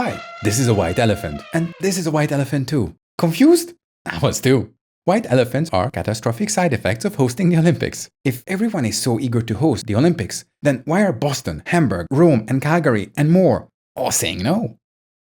Hi, this is a white elephant, and this is a white elephant too. Confused? I was too. White elephants are catastrophic side effects of hosting the Olympics. If everyone is so eager to host the Olympics, then why are Boston, Hamburg, Rome, and Calgary, and more all saying no?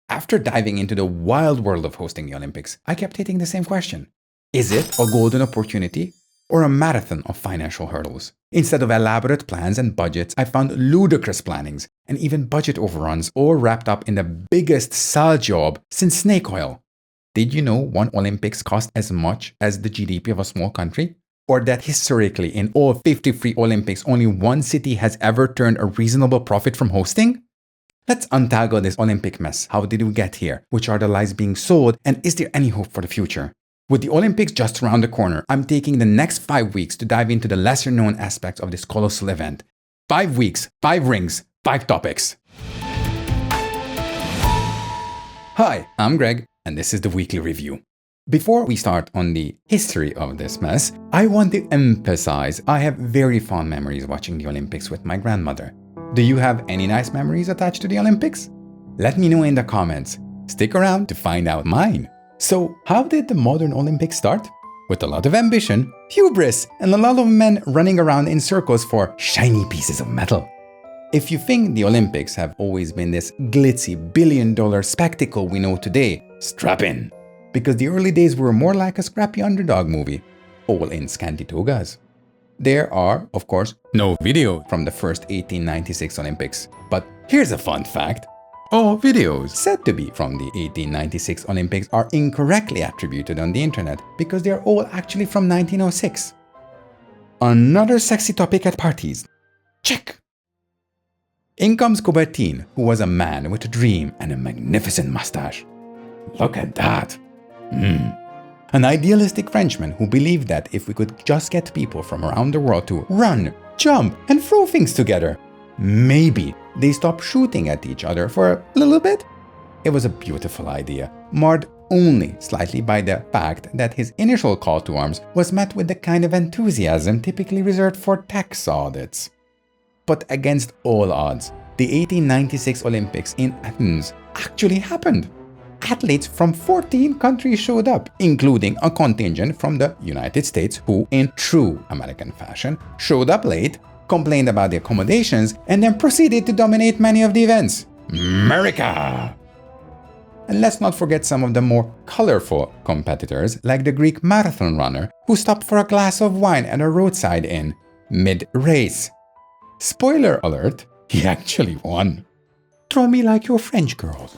After diving into the wild world of hosting the Olympics, I kept hitting the same question. Is it a golden opportunity or a marathon of financial hurdles? Instead of elaborate plans and budgets, I found ludicrous plannings and even budget overruns all wrapped up in the biggest sell job since snake oil. Did you know one Olympics cost as much as the GDP of a small country? Or that historically in all 53 Olympics, only one city has ever turned a reasonable profit from hosting? Let's untangle this Olympic mess. How did we get here? Which are the lies being sold? And is there any hope for the future? With the Olympics just around the corner, I'm taking the next 5 weeks to dive into the lesser known aspects of this colossal event. 5 weeks, 5 rings, 5 topics. Hi, I'm Greg, and this is the weekly review. Before we start on the history of this mess, I want to emphasize I have very fond memories watching the Olympics with my grandmother. Do you have any nice memories attached to the Olympics? Let me know in the comments. Stick around to find out mine. So, how did the modern Olympics start? With a lot of ambition, hubris, and a lot of men running around in circles for shiny pieces of metal. If you think the Olympics have always been this glitzy billion-dollar spectacle we know today, strap in. Because the early days were more like a scrappy underdog movie, all in scanty togas. There are, of course, no video from the first 1896 Olympics. But here's a fun fact. All videos said to be from the 1896 Olympics are incorrectly attributed on the internet because they're all actually from 1906. Another sexy topic at parties. Check! In comes Coubertin, who was a man with a dream and a magnificent mustache. Look at that! An idealistic Frenchman who believed that if we could just get people from around the world to run, jump, and throw things together, maybe they stop shooting at each other for a little bit. It was a beautiful idea, marred only slightly by the fact that his initial call to arms was met with the kind of enthusiasm typically reserved for tax audits. But against all odds, the 1896 Olympics in Athens actually happened. Athletes from 14 countries showed up, including a contingent from the United States who, in true American fashion, showed up late, complained about the accommodations, and then proceeded to dominate many of the events. America! And let's not forget some of the more colorful competitors, like the Greek marathon runner who stopped for a glass of wine at a roadside inn mid-race. Spoiler alert, he actually won. Throw me like your French girls.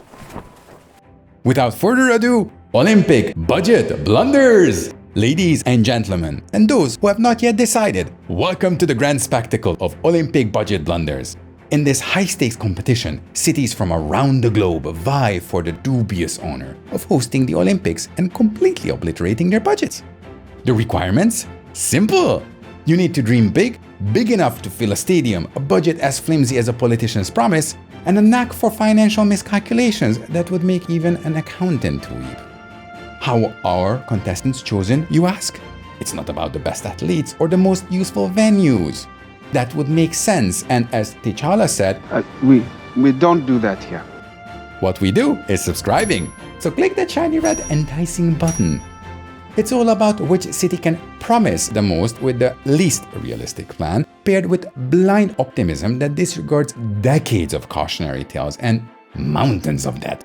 Without further ado, Olympic Budget Blunders! Ladies and gentlemen, and those who have not yet decided, welcome to the grand spectacle of Olympic Budget Blunders. In this high-stakes competition, cities from around the globe vie for the dubious honor of hosting the Olympics and completely obliterating their budgets. The requirements? Simple! You need to dream big, big enough to fill a stadium, a budget as flimsy as a politician's promise, and a knack for financial miscalculations that would make even an accountant weep. How are contestants chosen, you ask? It's not about the best athletes or the most useful venues. That would make sense, and as T'Challa said, we don't do that here. What we do is subscribing. So click that shiny red enticing button. It's all about which city can promise the most with the least realistic plan, paired with blind optimism that disregards decades of cautionary tales and mountains of debt.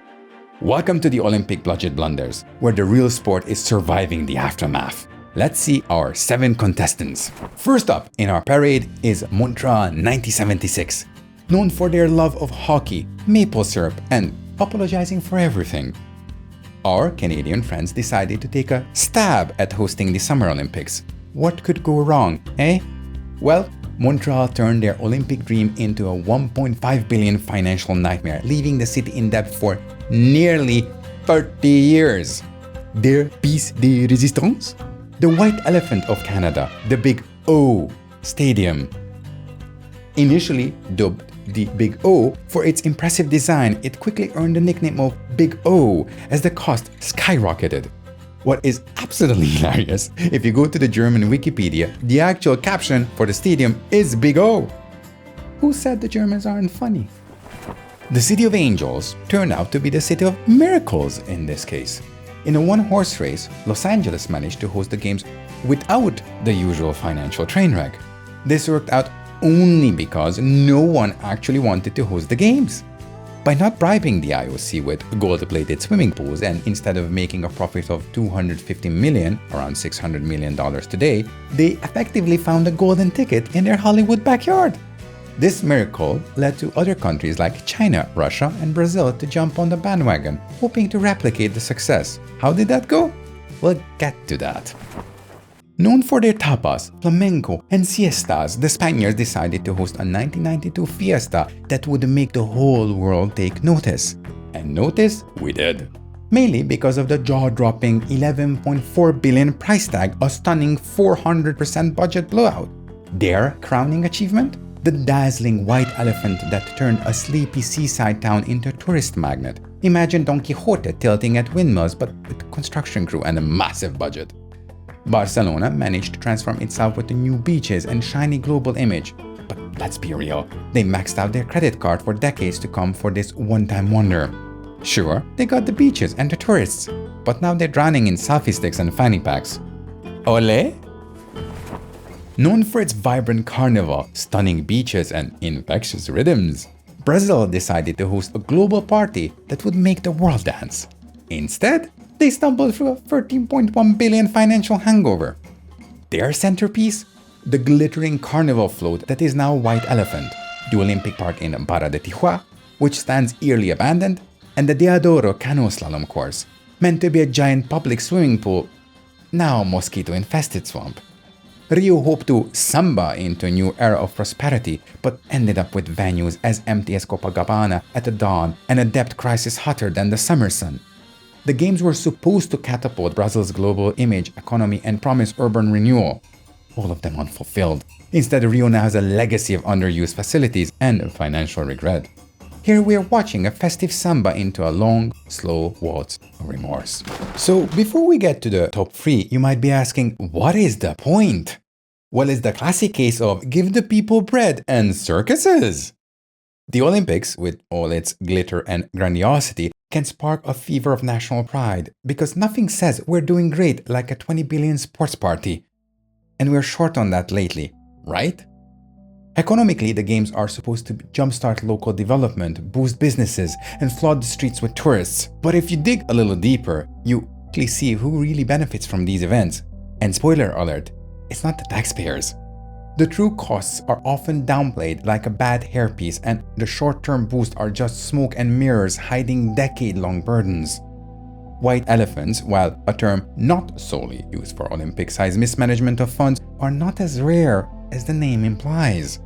Welcome to the Olympic Budget Blunders, where the real sport is surviving the aftermath. Let's see our 7 contestants. First up in our parade is Montreal 1976, known for their love of hockey, maple syrup, and apologizing for everything. Our Canadian friends decided to take a stab at hosting the Summer Olympics. What could go wrong, eh? Well, Montreal turned their Olympic dream into a $1.5 billion financial nightmare, leaving the city in debt for nearly 30 years. Their piece de résistance? The White Elephant of Canada, the Big O Stadium. Initially dubbed the Big O for its impressive design, it quickly earned the nickname of Big O as the cost skyrocketed. What is absolutely hilarious, if you go to the German Wikipedia, the actual caption for the stadium is Big O. Who said the Germans aren't funny? The City of Angels turned out to be the City of Miracles in this case. In a one-horse race, Los Angeles managed to host the games without the usual financial train wreck. This worked out only because no one actually wanted to host the games. By not bribing the IOC with gold-plated swimming pools and instead of making a profit of $250 million, around $600 million today, they effectively found a golden ticket in their Hollywood backyard. This miracle led to other countries like China, Russia, and Brazil to jump on the bandwagon, hoping to replicate the success. How did that go? We'll get to that. Known for their tapas, flamenco, and siestas, the Spaniards decided to host a 1992 fiesta that would make the whole world take notice. And notice we did. Mainly because of the jaw-dropping $11.4 billion price tag, a stunning 400% budget blowout. Their crowning achievement? The dazzling white elephant that turned a sleepy seaside town into a tourist magnet. Imagine Don Quixote tilting at windmills but with construction crew and a massive budget. Barcelona managed to transform itself with the new beaches and shiny global image. But let's be real, they maxed out their credit card for decades to come for this one-time wonder. Sure, they got the beaches and the tourists, but now they're drowning in selfie sticks and fanny packs. Olé? Known for its vibrant carnival, stunning beaches, and infectious rhythms, Brazil decided to host a global party that would make the world dance. Instead, they stumbled through a $13.1 billion financial hangover. Their centerpiece? The glittering carnival float that is now White Elephant, the Olympic Park in Barra de Tijuana, which stands eerily abandoned, and the Deodoro canoe slalom course, meant to be a giant public swimming pool, now mosquito-infested swamp. Rio hoped to samba into a new era of prosperity, but ended up with venues as empty as Copacabana at the dawn and a debt crisis hotter than the summer sun. The games were supposed to catapult Brazil's global image, economy, and promise urban renewal. All of them unfulfilled. Instead, Rio now has a legacy of underused facilities and financial regret. Here we are watching a festive samba into a long, slow waltz of remorse. So before we get to the top 3, you might be asking, what is the point? Well, it's the classic case of give the people bread and circuses. The Olympics, with all its glitter and grandiosity, can spark a fever of national pride because nothing says we're doing great like a 20 billion sports party. And we're short on that lately, right? Economically, the games are supposed to jumpstart local development, boost businesses, and flood the streets with tourists. But if you dig a little deeper, you quickly see who really benefits from these events. And spoiler alert, it's not the taxpayers. The true costs are often downplayed like a bad hairpiece, and the short-term boosts are just smoke and mirrors hiding decade-long burdens. White elephants, while a term not solely used for Olympic-sized mismanagement of funds, are not as rare as the name implies.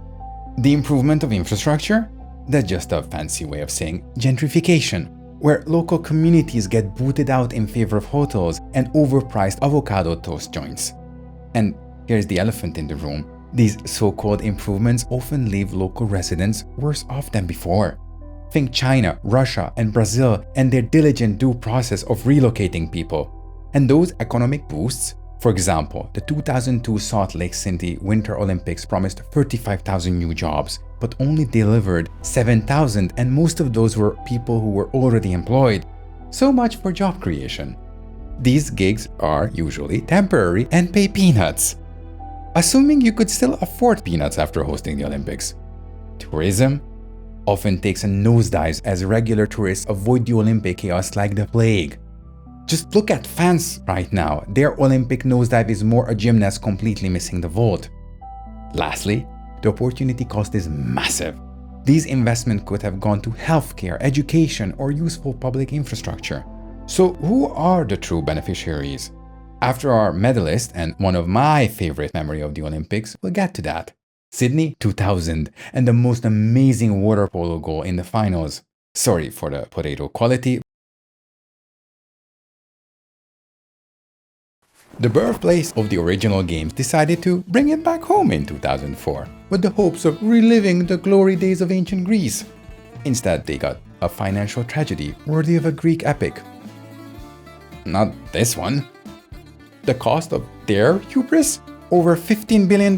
The improvement of infrastructure? That's just a fancy way of saying gentrification, where local communities get booted out in favor of hotels and overpriced avocado toast joints. And here's the elephant in the room. These so-called improvements often leave local residents worse off than before. Think China, Russia, and Brazil and their diligent due process of relocating people. And those economic boosts, for example, the 2002 Salt Lake City Winter Olympics promised 35,000 new jobs, but only delivered 7,000, and most of those were people who were already employed. So much for job creation. These gigs are usually temporary and pay peanuts. Assuming you could still afford peanuts after hosting the Olympics. Tourism often takes a nosedive as regular tourists avoid the Olympic chaos like the plague. Just look at fans right now. Their Olympic nosedive is more a gymnast completely missing the vault. Lastly, the opportunity cost is massive. These investments could have gone to healthcare, education, or useful public infrastructure. So who are the true beneficiaries? After our medalist and one of my favorite memory of the Olympics, we'll get to that. Sydney 2000 and the most amazing water polo goal in the finals. Sorry for the potato quality. The birthplace of the original games decided to bring it back home in 2004 with the hopes of reliving the glory days of ancient Greece. Instead, they got a financial tragedy worthy of a Greek epic. Not this one. The cost of their hubris? Over $15 billion,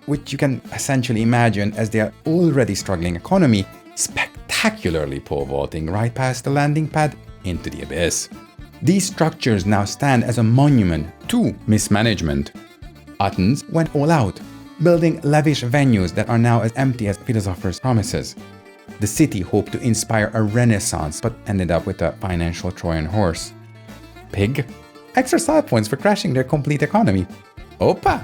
which you can essentially imagine as their already struggling economy, spectacular spectacularly pole vaulting right past the landing pad into the abyss. These structures now stand as a monument to mismanagement. Athens went all out, building lavish venues that are now as empty as philosophers' promises. The city hoped to inspire a renaissance but ended up with a financial Trojan horse. Pig? Extra side points for crashing their complete economy. Opa!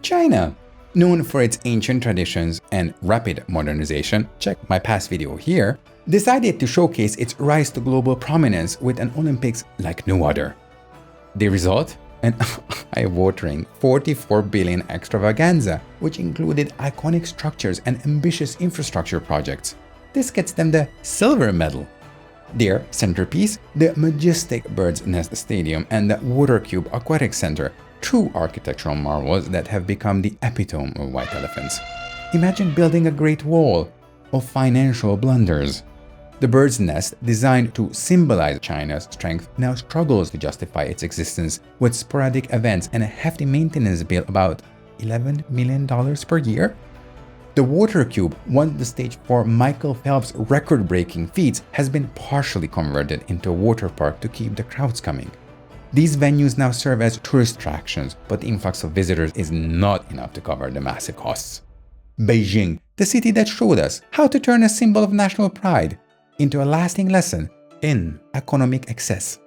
China, known for its ancient traditions and rapid modernization, check my past video here, decided to showcase its rise to global prominence with an Olympics like no other. The result? An eye-watering 44 billion extravaganza, which included iconic structures and ambitious infrastructure projects. This gets them the silver medal. Their centerpiece, the majestic Bird's Nest Stadium and the Water Cube Aquatic Center, true architectural marvels that have become the epitome of white elephants. Imagine building a great wall of financial blunders. The Bird's Nest, designed to symbolize China's strength, now struggles to justify its existence with sporadic events and a hefty maintenance bill about $11 million per year. The Water Cube, once the stage for Michael Phelps' record-breaking feats, has been partially converted into a water park to keep the crowds coming. These venues now serve as tourist attractions, but the influx of visitors is not enough to cover the massive costs. Beijing, the city that showed us how to turn a symbol of national pride into a lasting lesson in economic excess.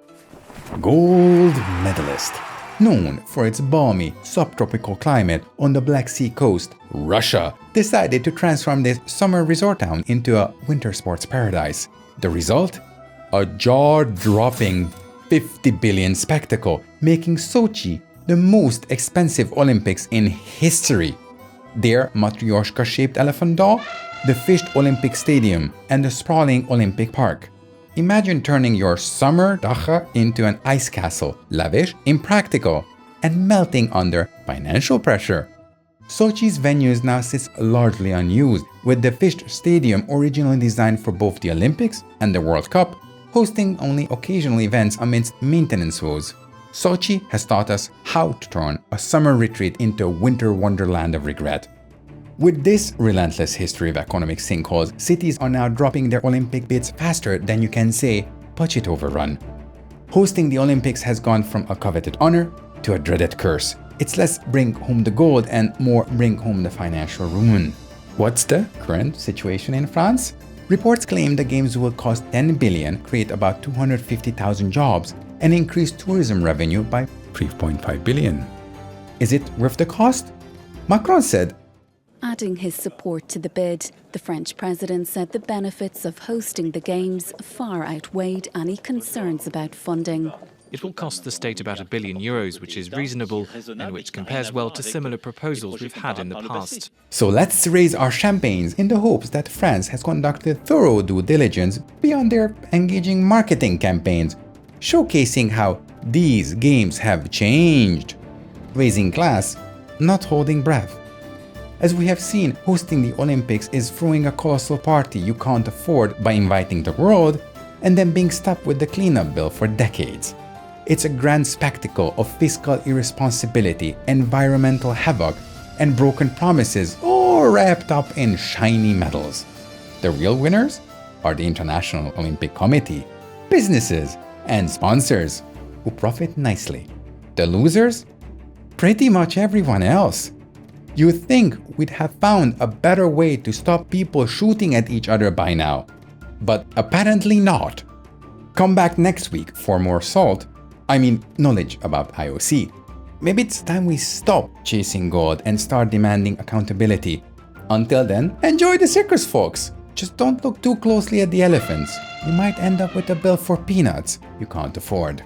Gold medalist. Known for its balmy, subtropical climate on the Black Sea coast, Russia decided to transform this summer resort town into a winter sports paradise. The result? A jaw-dropping 50 billion spectacle, making Sochi the most expensive Olympics in history. Their Matryoshka-shaped elephant doll, the fished Olympic Stadium, and the sprawling Olympic Park. Imagine turning your summer dacha into an ice castle, lavish, impractical, and melting under financial pressure. Sochi's venues now sits largely unused, with the fished stadium originally designed for both the Olympics and the World Cup, hosting only occasional events amidst maintenance woes. Sochi has taught us how to turn a summer retreat into a winter wonderland of regret. With this relentless history of economic sinkholes, cities are now dropping their Olympic bids faster than you can say budget overrun. Hosting the Olympics has gone from a coveted honor to a dreaded curse. It's less bring home the gold and more bring home the financial ruin. What's the current situation in France? Reports claim the games will cost 10 billion, create about 250,000 jobs, and increase tourism revenue by 3.5 billion. Is it worth the cost? Macron said, adding his support to the bid. The French president said the benefits of hosting the Games far outweighed any concerns about funding. It will cost the state about €1 billion, which is reasonable and which compares well to similar proposals we've had in the past. So let's raise our champagnes in the hopes that France has conducted thorough due diligence beyond their engaging marketing campaigns, showcasing how these games have changed. Raising glass, not holding breath. As we have seen, hosting the Olympics is throwing a colossal party you can't afford by inviting the world and then being stuck with the cleanup bill for decades. It's a grand spectacle of fiscal irresponsibility, environmental havoc, and broken promises, all wrapped up in shiny medals. The real winners are the International Olympic Committee, businesses, and sponsors, who profit nicely. The losers? Pretty much everyone else. You'd think we'd have found a better way to stop people shooting at each other by now, but apparently not. Come back next week for more knowledge about IOC. Maybe it's time we stop chasing gold and start demanding accountability. Until then, enjoy the circus, folks. Just don't look too closely at the elephants. You might end up with a bill for peanuts you can't afford.